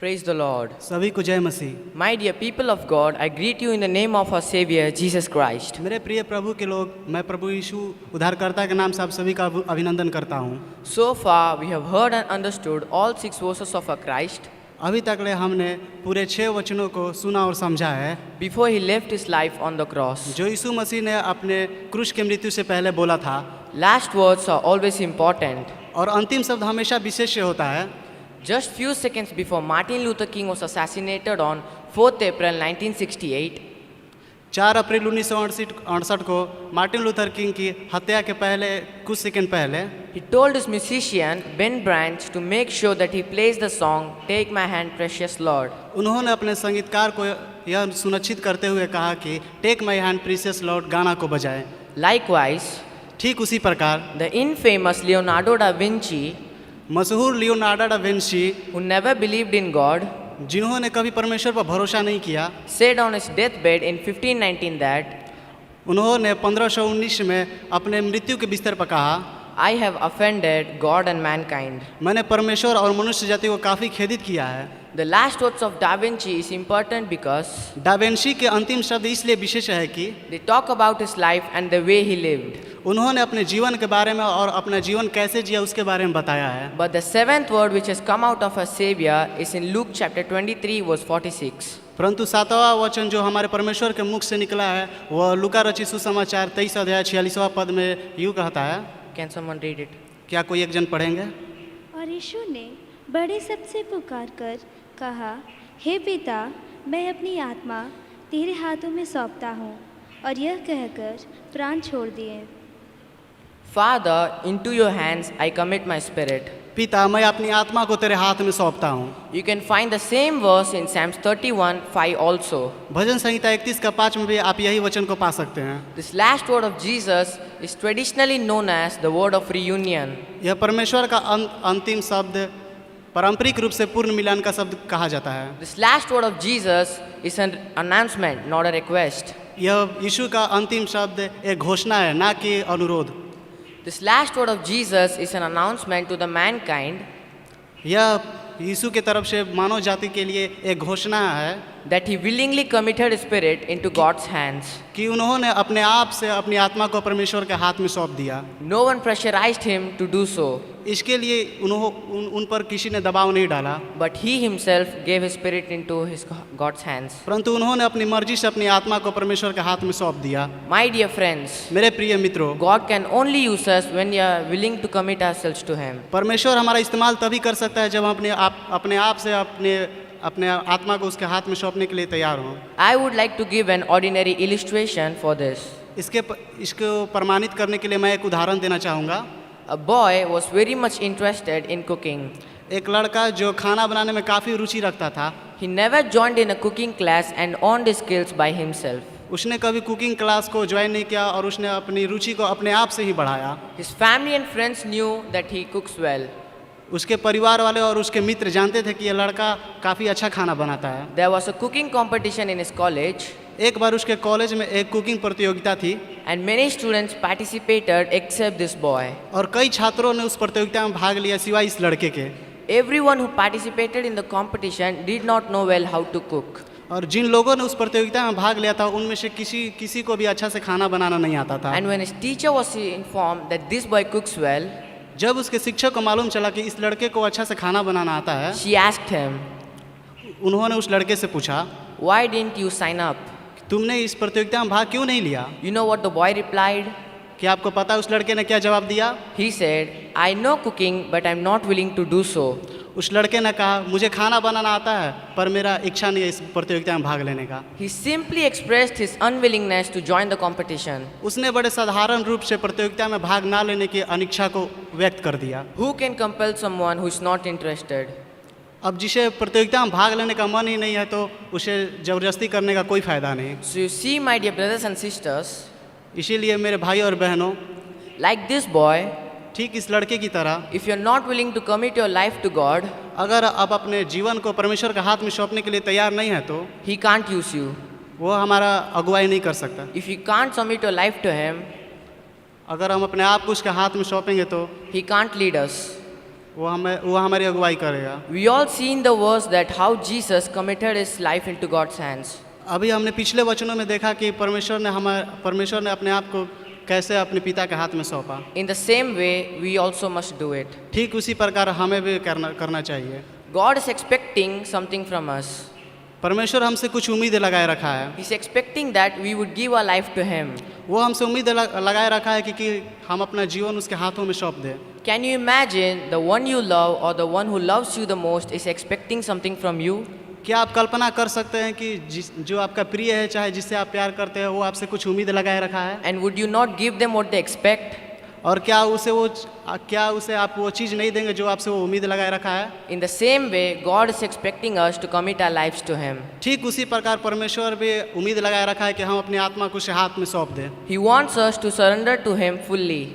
Praise the Lord. सभी को जय मसीह। My dear people of God, I greet you in the name of our Savior, Jesus Christ. मेरे प्रिय प्रभु के लोग, मैं प्रभु यीशु उद्धारकर्ता के नाम से आप सभी का अभिनंदन करता हूँ। So far, we have heard and understood all 6 verses of our Christ अभी तक ले हमने पूरे 6 वचनों को सुना और समझा है before he left his life on the cross. जो यीशु मसीह ने अपने क्रूस की मृत्यु से पहले बोला था। Last words are always important. और अंतिम शब्द हमेशा विशेष होता है। Just few seconds before Martin Luther King was assassinated on 4th April 1968, 4 अप्रैल 1968 को मार्टिन लूथर किंग की हत्या के पहले कुछ सेकंड पहले he told his musician Ben Branch to make sure that he plays the song Take My Hand Precious Lord. उन्होंने अपने संगीतकार को यह सुनिश्चित करते हुए कहा कि take my hand precious lord गाना को बजाएं। Likewise, ठीक उसी प्रकार the infamous Leonardo da Vinci, मशहूर Leonardo da Vinci, who never believed in God, जिन्होंने कभी परमेश्वर पर भरोसा नहीं किया, said on his deathbed in 1519 that उन्होंने 1519 में अपने मृत्यु के बिस्तर पर कहा, I have offended God and mankind. मैंने परमेश्वर और मनुष्य जाति को काफ़ी खेदित किया है। The last words of Da Vinci is important because da Vinci के अंतिम शब्द इसलिए विशेष है कि they talk about his life and the way he lived. उन्होंने अपने जीवन के बारे में और अपना जीवन कैसे जिया उसके बारे में बताया है। But the 7th word which has come out of our Savior is in Luke chapter 23 verse 46. परंतु 7वां वचन जो हमारे परमेश्वर के मुख से निकला है वह लूका रचित सुसमाचार 23 अध्याय 46वां पद में यूँ कहता है। Can someone read it? क्या कोई एक जन पढ़ेंगे? और यीशु ने बड़े सबसे पुकार कर कहा, हे पिता, मैं अपनी आत्मा तेरे हाथों में सौंपता हूँ। और यह कहकर प्राण छोड़ दिए। Father, into your hands I commit my spirit. पिता, मैं अपनी आत्मा को तेरे हाथ में सौंपता हूँ। You can find the same verse in Psalms 31:5 also. भजन संहिता 31 का 5 में भी आप यही वचन को पा सकते हैं। This last word of Jesus is traditionally known as the word of reunion. यह परमेश्वर का अंतिम शब्द पारंपरिक रूप से पूर्ण मिलन का शब्द कहा जाता है। This last word of Jesus is an announcement, not a request. यह यीशु का अंतिम शब्द एक घोषणा है, ना कि अनुरोध। This last word of Jesus is an announcement to the mankind यह यीशु के तरफ से मानव जाति के लिए एक घोषणा है that he willingly committed his spirit into God's hands. कि उन्होंने अपने आप से अपनी आत्मा को परमेश्वर के हाथ में सौंप दिया। No one pressurized him to do so, इसके लिए उन पर किसी ने दबाव नहीं डाला, but he himself gave his spirit into his God's hands. परंतु उन्होंने अपनी मर्जी से अपनी आत्मा को परमेश्वर के हाथ में सौंप दिया। My dear friends, मेरे प्रिय मित्रों, God can only use us when we are willing to commit ourselves to him. परमेश्वर हमारा इस्तेमाल तभी कर सकता है जब हम अपने आप से अपने आत्मा को उसके हाथ में सौंपने के लिए तैयार हों। I would like to give an ordinary illustration for this. इसको प्रमाणित करने के लिए मैं एक उदाहरण देना चाहूँगा। A boy was very much interested in cooking. एक लड़का जो खाना बनाने में काफ़ी रुचि रखता था, He never joined in a cooking class and earned his skills by himself. उसने कभी कुकिंग क्लास को ज्वाइन नहीं किया और उसने अपनी रुचि को अपने आप से ही बढ़ाया। His family and friends knew that he cooks well. उसके परिवार वाले और उसके मित्र जानते थे कि ये लड़का काफ़ी अच्छा खाना बनाता है। There was a cooking competition in his college एक बार उसके कॉलेज में एक कुकिंग प्रतियोगिता थी and many students participated except this boy. और कई छात्रों ने उस प्रतियोगिता में भाग लिया सिवाय इस लड़के के। Everyone who participated in the competition did not know well how to cook. और जिन लोगों ने उस प्रतियोगिता में भाग लिया था उनमें से किसी को भी अच्छा से खाना बनाना नहीं आता था। And when his teacher was informed that this boy cooks well, जब उसके शिक्षक को मालूम चला कि इस लड़के को अच्छा से खाना बनाना आता है, she asked him, उन्होंने उस लड़के से पूछा, "Why didn't you sign up?" तुमने इस प्रतियोगिता में भाग क्यों नहीं लिया? You know what the boy replied? क्या आपको पता है उस लड़के ने क्या जवाब दिया? He said, "I know cooking, but I'm not willing to do so." उस लड़के ने कहा, मुझे खाना बनाना आता है पर मेरा इच्छा नहीं है इस प्रतियोगिता में भाग लेने का। He simply expressed his unwillingness to join the competition. उसने बड़े साधारण रूप से प्रतियोगिता में भाग ना लेने की अनिच्छा को व्यक्त कर दिया। Who can compel someone who is not interested? अब जिसे प्रतियोगिता में भाग लेने का मन ही नहीं है तो उसे जबरदस्ती करने का कोई फायदा नहीं। So you see, my dear brothers and sisters, इसीलिए मेरे भाई और बहनों, like this boy, ठीक इस लड़के की तरह, if you're not willing to commit your life to God, अगर आप अपने जीवन को परमेश्वर के हाथ में सौंपने के लिए तैयार नहीं है तो He can't use you. वो हमारा अगुवाई नहीं कर सकता। If you can't submit your life to Him, अगर हम अपने आप को उसके हाथ में सौंपेंगे तो He can't lead us. वो हमारी अगुवाई करेगा। We all see in the verse that how Jesus committed his life into God's hands. अभी हमने पिछले वचनों में देखा कि परमेश्वर ने अपने आप को कैसे अपने पिता के हाथ में सौंपा। In the same way, we also must do it. ठीक उसी प्रकार हमें भी करना चाहिए। God is expecting something from us. परमेश्वर हमसे कुछ उम्मीद लगाए रखा है। He's expecting that we would give our life to Him. वो हमसे उम्मीद लगाए रखा है कि हम अपना जीवन उसके हाथों में सौंप दें। Can you imagine the one you love or the one who loves you the most is expecting something from you? क्या आप कल्पना कर सकते हैं कि जो आपका प्रिय है, चाहे जिससे आप प्यार करते हैं, वो आपसे कुछ उम्मीद लगाए रखा है? And would you not give them what they expect? और क्या उसे आप वो चीज़ नहीं देंगे जो आपसे वो उम्मीद लगाए रखा है? In the same way, God is expecting us to commit our lives to Him. ठीक उसी प्रकार परमेश्वर भी उम्मीद लगाए रखा है कि हम अपनी आत्मा को उसके हाथ में सौंप दें। He wants us to surrender to Him fully.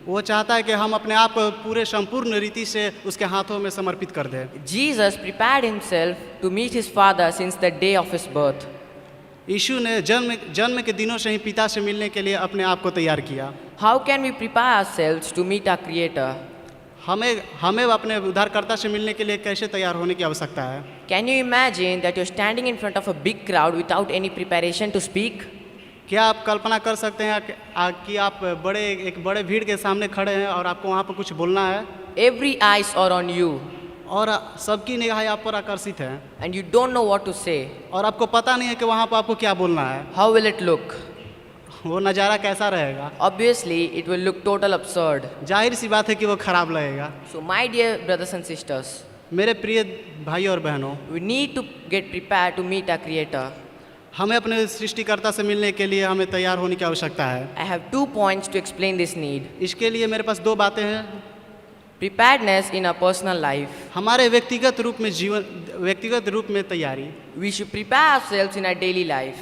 वो चाहता है कि हम अपने आप को पूरे संपूर्ण रीति से उसके हाथों में समर्पित कर दें। Jesus prepared Himself to meet His Father since the day of His birth. यीशु ने जन्म के दिनों से ही पिता से मिलने के लिए अपने आप को तैयार किया। How can we prepare ourselves to meet our Creator? हमें अपने उद्धारकर्ता से मिलने के लिए कैसे तैयार होने की आवश्यकता है? Can you imagine that you're standing in front of a big crowd without any preparation to speak? क्या आप कल्पना कर सकते हैं कि आप एक बड़े भीड़ के सामने खड़े हैं और आपको वहाँ पर कुछ बोलना है? Every eyes are on you और सबकी निगाहें आप पर आकर्षित हैं and you don't know what to say. और आपको पता नहीं है कि वहाँ पर आपको क्या बोलना है। How will it look? वो नज़ारा कैसा रहेगा? Obviously, it will look total absurd. जाहिर सी बात है कि वो खराब लगेगा। So, my dear brothers and sisters, मेरे प्रिय भाई और बहनों, we need to get prepared to meet our Creator. हमें अपने सृष्टिकर्ता से मिलने के लिए हमें तैयार होने की आवश्यकता है। I have 2 points to explain this need. इसके लिए मेरे पास 2 बातें हैं। Preparedness in our personal life. हमारे व्यक्तिगत रूप में तैयारी। We should prepare ourselves in our daily life.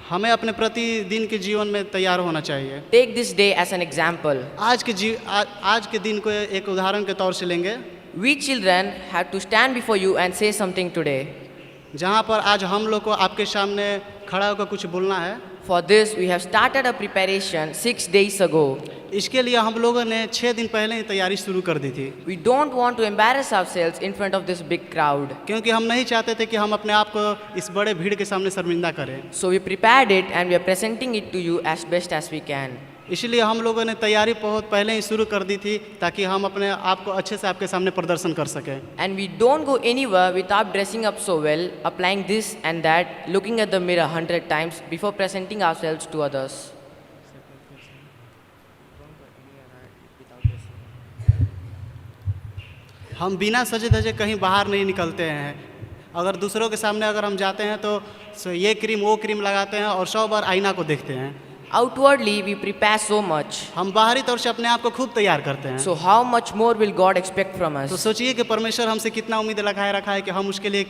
हमें अपने प्रतिदिन के जीवन में तैयार होना चाहिए। Take this day as an example. आज के दिन को एक उदाहरण के तौर से लेंगे। We children have to stand before you and say something today. जहाँ पर आज हम लोग को आपके सामने खड़ा होकर कुछ बोलना है। For this, we have started a preparation 6 days ago. इसके लिए हम लोगों ने 6 दिन पहले ही तैयारी शुरू कर दी थी। We don't want to embarrass ourselves in front of this big crowd. क्योंकि हम नहीं चाहते थे कि हम अपने आप को इस बड़े भीड़ के सामने शर्मिंदा करें। So we prepared it and we are presenting it to you as best as we can. इसलिए हम लोगों ने तैयारी बहुत पहले ही शुरू कर दी थी ताकि हम अपने आप को अच्छे से आपके सामने प्रदर्शन कर सकें। And we don't go anywhere without dressing up so well, applying this and that, looking at the mirror 100 times before presenting ourselves to others. हम बिना सजे धजे कहीं बाहर नहीं निकलते हैं। अगर दूसरों के सामने अगर हम जाते हैं तो ये क्रीम वो क्रीम लगाते हैं और 100 बार आईना को देखते हैं। Outwardly, we prepare so much. हम बाहरी तौर से अपने आप को खूब तैयार करते हैं। So how much more will God expect from तो us? सोचिए कि परमेश्वर हमसे कितना उम्मीद लगाए रखा है कि हम उसके लिए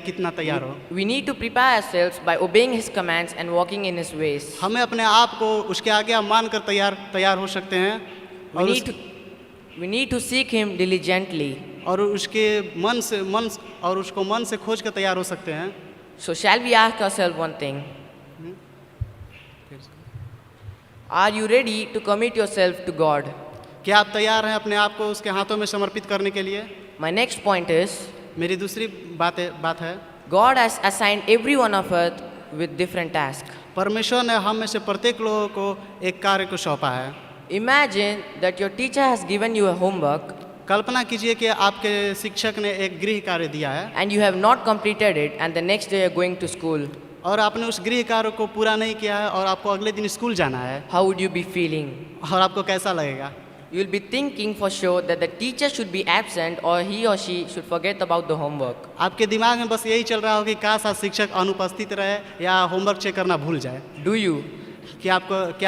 कितना तैयार हो। We need to prepare ourselves by obeying His commands and walking in His ways. हमें अपने आप को उसके आगे मानकर तैयार हो सकते हैं We need to seek Him diligently. और उसको मन से खोज कर तैयार हो सकते हैं। So shall we ask ourselves one thing? Are you ready to commit yourself to God? क्या आप तैयार हैं अपने आप को उसके हाथों में समर्पित करने के लिए? My next point is, मेरी दूसरी बात है God has assigned every one of us with different tasks. परमेश्वर ने हम में से प्रत्येक लोगों को एक कार्य को सौंपा है। Imagine that your teacher has given you a homework कल्पना कीजिए कि आपके शिक्षक ने एक गृह कार्य दिया है and you have not completed it and the next day you are going to school. और आपने उस गृह कार्य को पूरा नहीं किया है और आपको अगले दिन स्कूल जाना है। How would you be feeling? और आपको कैसा लगेगा? You will be thinking for sure that the teacher should be absent or he or she should forget about the homework. आपके दिमाग में बस यही चल रहा हो कि काश आज शिक्षक अनुपस्थित रहे या होमवर्क चेक करना भूल जाए। Do you? क्या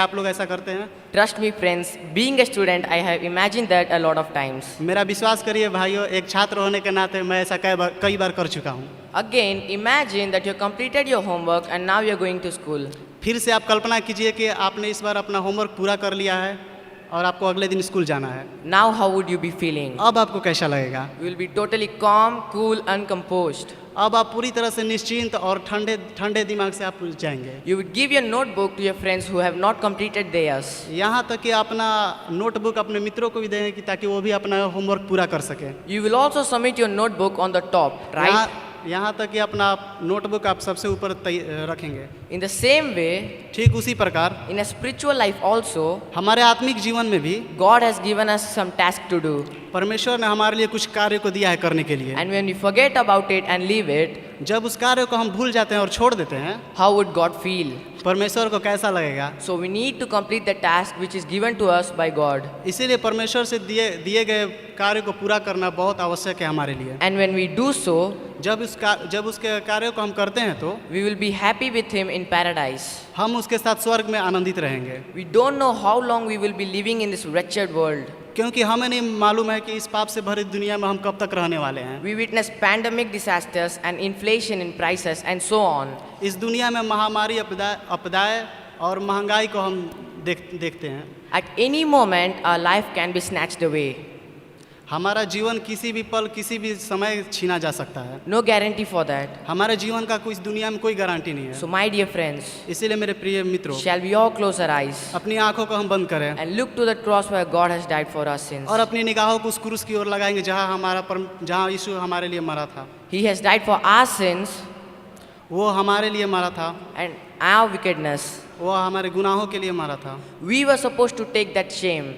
आप लोग ऐसा करते हैं? Trust me friends, being a student, I have imagined that a lot of times. मेरा विश्वास करिए भाइयों, एक छात्र होने के नाते मैं ऐसा कई बार कर चुका हूँ। Again, imagine that you completed your homework and now you are going to school. फिर से आप कल्पना कीजिए कि आपने इस बार अपना होमवर्क पूरा कर लिया है और आपको अगले दिन स्कूल जाना है। Now how would you be feeling? अब आपको कैसा लगेगा? You will be totally calm, cool and composed. अब आप पूरी तरह से निश्चिंत और ठंडे ठंडे दिमाग से आप जाएंगे। You would give your notebook to your friends who have not completed theirs. यहाँ तक कि अपना नोटबुक अपने मित्रों को भी देंगे कि ताकि वो भी अपना होमवर्क पूरा कर सके। You will also submit your notebook on the top, right? यहाँ तक कि अपना नोटबुक आप सबसे ऊपर रखेंगे। In the same way, ठीक उसी प्रकार in a spiritual life also, हमारे आत्मिक जीवन में भी God has given us some task to do. परमेश्वर ने हमारे लिए कुछ कार्य को दिया है करने के लिए। And when we forget about it and leave it, जब उस कार्य को हम भूल जाते हैं और छोड़ देते हैं, how would God feel? परमेश्वर को कैसा लगेगा? So we need to complete the task which is given to us by God. इसीलिए परमेश्वर से दिए गए कार्य को पूरा करना बहुत आवश्यक है हमारे लिए। And when we do so, जब उसके कार्य को हम करते हैं तो we will be happy with Him in paradise. हम उसके साथ स्वर्ग में आनंदित रहेंगे। We don't know how long we will be living in this wretched world. क्योंकि हमें नहीं मालूम है कि इस पाप से भरी दुनिया में हम कब तक रहने वाले हैं। We witness pandemic disasters and inflation in prices and so on. इस दुनिया में महामारी आपदाएं और महंगाई को हम देखते हैं। At any moment, our life can be snatched away. हमारा जीवन किसी भी पल किसी भी समय छीना जा सकता है। No guarantee for that. हमारे जीवन का कुछ दुनिया में कोई गारंटी नहीं है। So my dear friends, इसीलिए मेरे प्रिय मित्रों, shall we all close our eyes अपनी आंखों को हम बंद करें and look to the cross where God has died for our sins. और अपनी निगाहों को उस क्रूस की ओर लगाएंगे जहाँ यीशु हमारे लिए मरा था। He has died for our sins वो हमारे लिए मरा था, and our wickedness. वो हमारे गुनाहों के लिए मरा था। We were supposed to take that shame.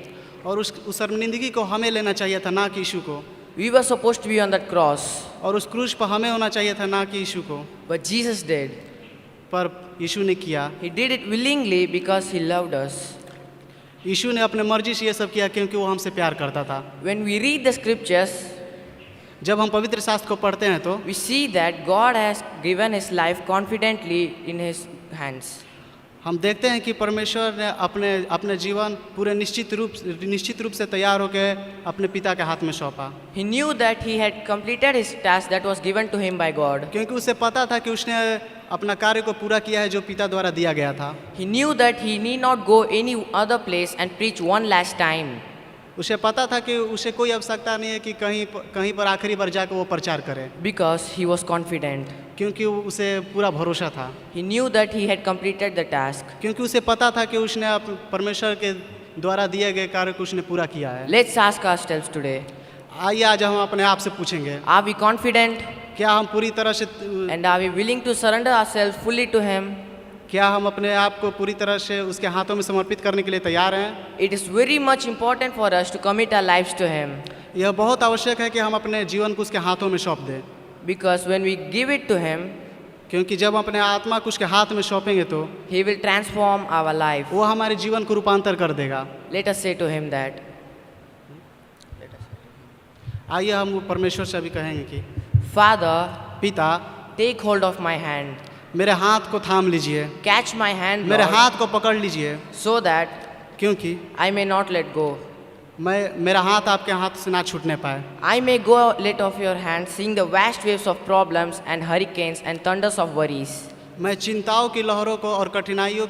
और उस शर्मिंदगी को हमें लेना चाहिए था, ना कि यीशु को। We were supposed to be on that cross. और उस क्रूस पर हमें होना चाहिए था, ना कि यीशु को। But Jesus did. पर यीशु ने किया। He did it willingly because He loved us. यीशु ने अपने मर्जी से ये सब किया क्योंकि वो हमसे प्यार करता था। When we read the scriptures, जब हम पवित्र शास्त्र को पढ़ते हैं तो we see that God has given His life confidently in His hands. हम देखते हैं कि परमेश्वर ने अपने जीवन पूरे निश्चित रूप से तैयार होकर अपने पिता के हाथ में सौंपा। He knew that he had completed his task that was given to him by God. क्योंकि उसे पता था कि उसने अपना कार्य को पूरा किया है जो पिता द्वारा दिया गया था। He knew that he need not go any other place and preach one last time. उसे पता था कि उसे कोई आवश्यकता नहीं है कि कहीं पर आखिरी बार जाकर वो प्रचार करे। Because he was confident. क्योंकि उसे पूरा भरोसा था। He knew that he had completed the task. क्योंकि उसे पता था कि उसने परमेश्वर के द्वारा दिए गए कार्य को उसने पूरा किया है। Let's ask ourselves today. आइए आज हम अपने आप से पूछेंगे, Are we confident? क्या हम पूरी तरह से And are we willing to surrender ourselves fully to Him? क्या हम अपने आप को पूरी तरह से उसके हाथों में समर्पित करने के लिए तैयार हैं? It is very much important for us to commit our lives to Him. यह बहुत आवश्यक है कि हम अपने जीवन को उसके हाथों में सौंप दें। Because when we give it to Him, क्योंकि जब हम अपने आत्मा को उसके हाथ में सौंपेंगे तो He will transform our life. वो हमारे जीवन को रूपांतर कर देगा। Let us say to Him that. आइए हम परमेश्वर से अभी कहेंगे कि Father, पिता, take hold of my hand. मेरे हाथ को थाम लीजिए, Catch my hand, मेरे Lord, हाथ को पकड़ लीजिए, so that क्योंकि I may not let go. मेरा हाथ आपके हाथ से ना छूटने पाए। I may go let off your hand, seeing the vast waves of problems and hurricanes and thunders of worries. मैं चिंताओं की लहरों को और कठिनाइयों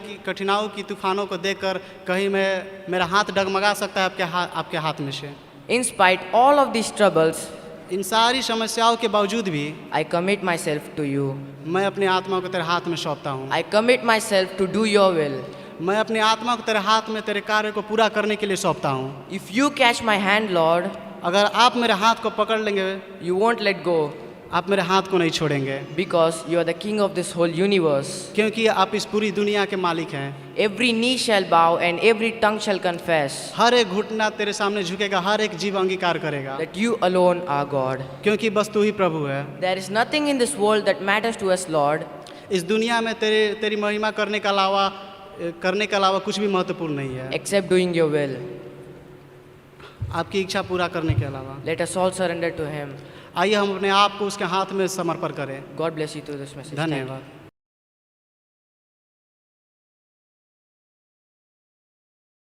की तूफानों को देखकर कहीं मेरा हाथ डगमगा सकता है आपके हाथ में से। In spite all of these troubles, इन सारी समस्याओं के बावजूद भी I commit myself to you. मैं अपनी आत्मा को तेरे हाथ में सौंपता हूँ। I commit myself to do your will. मैं अपनी आत्मा को तेरे हाथ में तेरे कार्य को पूरा करने के लिए सौंपता हूँ। If you catch my hand, Lord, अगर आप मेरे हाथ को पकड़ लेंगे, you won't let go, आप मेरे हाथ को नहीं छोड़ेंगे, because you are the king of this whole universe. क्योंकि आप इस पूरी दुनिया के मालिक हैं। Every knee shall bow and every tongue shall confess हर एक घुटना तेरे सामने झुकेगा, हर एक जीव अंगीकार करेगा, that you alone are God. क्योंकि बस तू ही प्रभु है। There is nothing in this world that matters to us, Lord, इस दुनिया में तेरी महिमा करने के अलावा कुछ भी महत्वपूर्ण नहीं है, except doing your will. आपकी इच्छा पूरा करने के अलावा। Let us all surrender to Him. आइए हम अपने आप को उसके हाथ में समर्पण करें। God bless you through this message. Thank you. धन्यवाद।